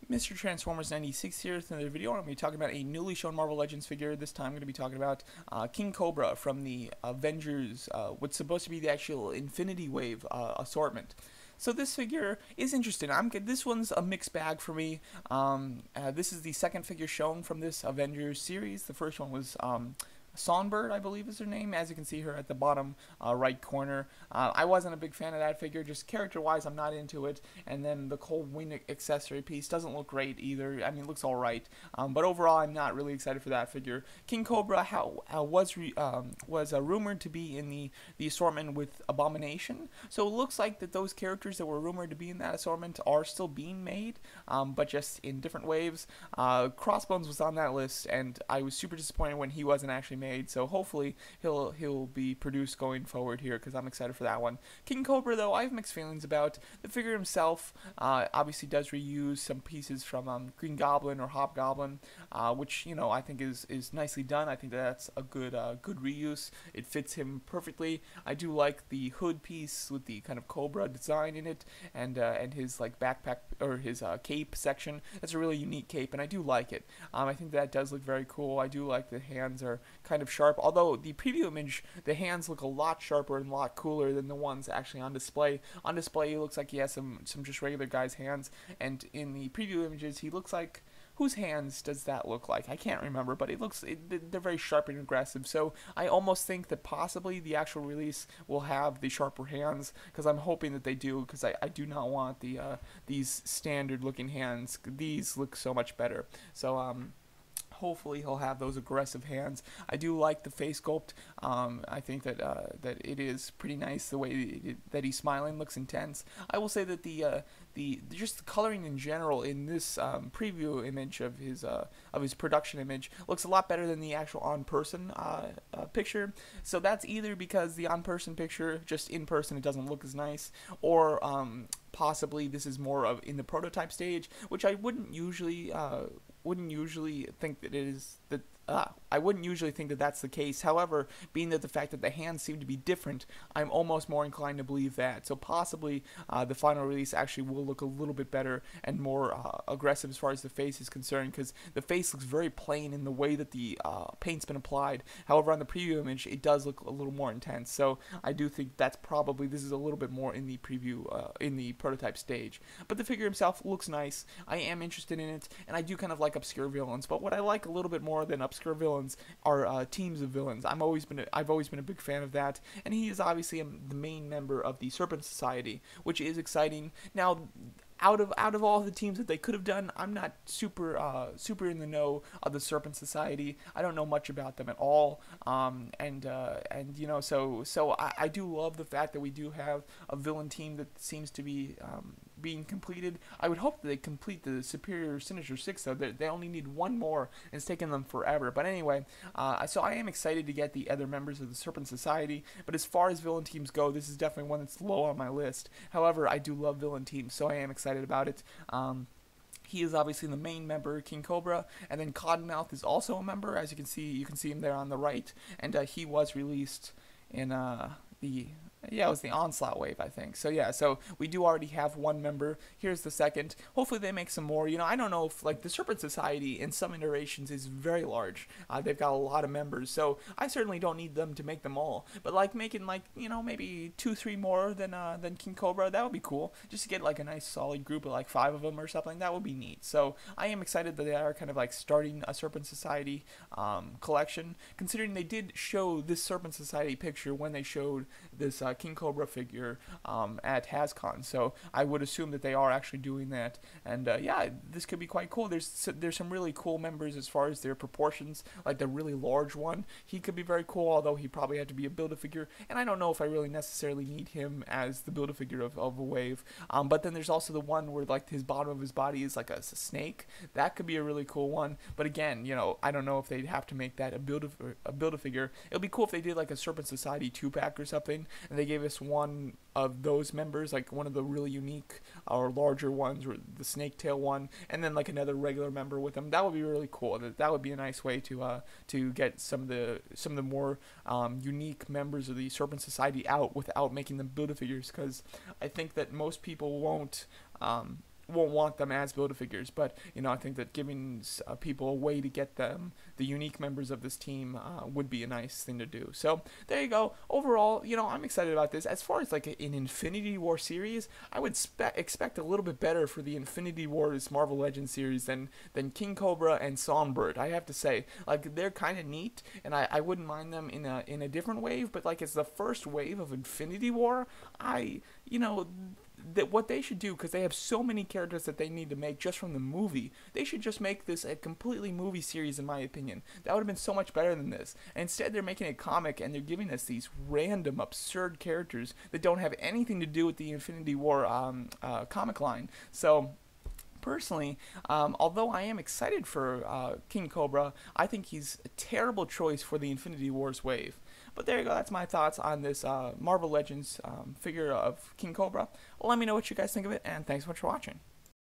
Mr. Transformers 96 here with another video. I'm going to be talking about a newly shown Marvel Legends figure. This time I'm going to be talking about King Cobra from the Avengers, what's supposed to be the actual Infinity Wave assortment. So this figure is interesting. This one's a mixed bag for me. This is the second figure shown from this Avengers series. The first one was Songbird, I believe is her name, as you can see her at the bottom right corner. I wasn't a big fan of that figure, just character-wise I'm not into it, and then the whole wing accessory piece doesn't look great either. I mean, it looks alright, but overall I'm not really excited for that figure. King Cobra was rumored to be in the assortment with Abomination, so it looks like that those characters that were rumored to be in that assortment are still being made, but just in different waves. Crossbones was on that list, and I was super disappointed when he wasn't actually made. So hopefully he'll be produced going forward here because I'm excited for that one. King Cobra, though, I have mixed feelings about. The figure himself obviously does reuse some pieces from Green Goblin or Hobgoblin, which I think is nicely done. I think that's a good reuse. It fits him perfectly. I do like the hood piece with the kind of Cobra design in it, and his like backpack or his cape section. That's a really unique cape, and I do like it. I think that does look very cool. I do like the hands are kind of sharp, although the preview image, the hands look a lot sharper and a lot cooler than the ones actually on display. On display, he looks like he has some just regular guy's hands, and in the preview images, he looks like, whose hands does that look like? I can't remember, but they're very sharp and aggressive. So I almost think that possibly the actual release will have the sharper hands, because I'm hoping that they do, because I do not want these standard looking hands. These look so much better. So hopefully he'll have those aggressive hands. I do like the face sculpt. I think that it is pretty nice. The way that he's smiling looks intense. I will say that just the coloring in general in this preview image of his production image looks a lot better than the actual on-person picture. So that's either because the on-person picture, just in person, it doesn't look as nice, or possibly this is more of in the prototype stage, which I wouldn't usually think that it is that. I wouldn't usually think that that's the case. However, being that the fact that the hands seem to be different, I'm almost more inclined to believe that. So possibly the final release actually will look a little bit better and more aggressive as far as the face is concerned, because the face looks very plain in the way that the paint's been applied. However, on the preview image, it does look a little more intense. So I do think this is a little bit more in the preview, in the prototype stage. But the figure himself looks nice. I am interested in it, and I do kind of like obscure villains. But what I like a little bit more than obscure villains are teams of villains. I've always been a big fan of that, and he is obviously the main member of the Serpent Society, which is exciting. Now, out of all the teams that they could have done, I'm not super in the know of the Serpent Society. I don't know much about them at all, so I do love the fact that we do have a villain team that seems to be being completed. I would hope that they complete the Superior Sinister Six, though. They only need one more, and it's taken them forever. But anyway, so I am excited to get the other members of the Serpent Society, but as far as villain teams go, this is definitely one that's low on my list. However, I do love villain teams, so I am excited about it. He is obviously the main member, King Cobra, and then Cottonmouth is also a member. As you can see him there on the right, and he was released in it was the Onslaught wave, I think. So yeah, so we do already have one member. Here's the second. Hopefully they make some more. I don't know if, like, the Serpent Society in some iterations is very large. They've got a lot of members, so I certainly don't need them to make them all. But like making maybe 2-3 more than King Cobra, that would be cool. Just to get like a nice solid group of like 5 of them or something, that would be neat. So I am excited that they are kind of like starting a Serpent Society collection, considering they did show this Serpent Society picture when they showed this King Cobra figure at HasCon, so I would assume that they are actually doing that, and yeah, this could be quite cool. There's some really cool members as far as their proportions, like the really large one. He could be very cool, although he probably had to be a Build-A-Figure, and I don't know if I really necessarily need him as the Build-A-Figure of a wave. But then there's also the one where like his bottom of his body is like a snake. That could be a really cool one, but again, I don't know if they'd have to make that a Build-A-Figure. It would be cool if they did like a Serpent Society 2-pack or something, and they gave us one of those members, like one of the really unique or larger ones, or the snake tail one, and then like another regular member with them. That would be really cool. That would be a nice way to get some of the more unique members of the Serpent Society out without making them Build-A-Figures, because I think that most people won't won't want them as Build-A-Figures, but I think that giving people a way to get them, the unique members of this team, would be a nice thing to do. So there you go. Overall, I'm excited about this. As far as like an Infinity War series, I would expect a little bit better for the Infinity Wars Marvel Legends series than King Cobra and Songbird. I have to say, like, they're kind of neat, and I wouldn't mind them in a different wave. But like, as the first wave of Infinity War, that what they should do, because they have so many characters that they need to make just from the movie, they should just make this a completely movie series, in my opinion. That would have been so much better than this. And instead, they're making a comic, and they're giving us these random, absurd characters that don't have anything to do with the Infinity War comic line. So personally, although I am excited for King Cobra, I think he's a terrible choice for the Infinity Wars wave. But there you go, that's my thoughts on this Marvel Legends figure of King Cobra. Let me know what you guys think of it, and thanks so much for watching.